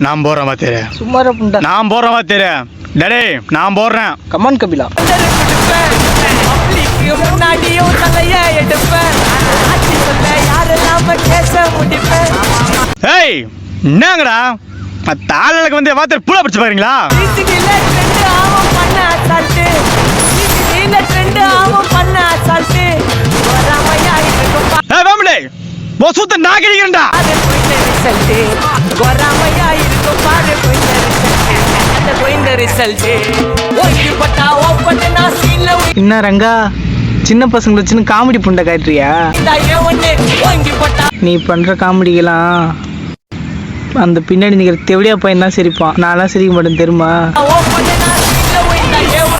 நான் போறேன் மாத்தேரு. சும்மா புண்டா. நான் போறேன் மாத்தேரு. டேடே நான் போறேன். கமான் கபிலா. முன்னாடியும் தலைய எடுப்பேன். ஏய் என்னங்கடா தாளுக்கு வந்து வார்த்தை பூலா பிடிச்சு பாருங்களா? சூத்த நான் கிடைக்கிறேன்டா. என்ன ரங்கா சின்ன பசங்களை வச்சுன்னு காமெடி புண்டை காட்டுறியா? நீ பண்ற காமெடிக்கெல்லாம் அந்த பின்னாடி நிக்கிற தெவடியா பையன் தான் சிரிப்பான். நான்லாம் சிரிக்க மாட்டேன் தெரியுமா?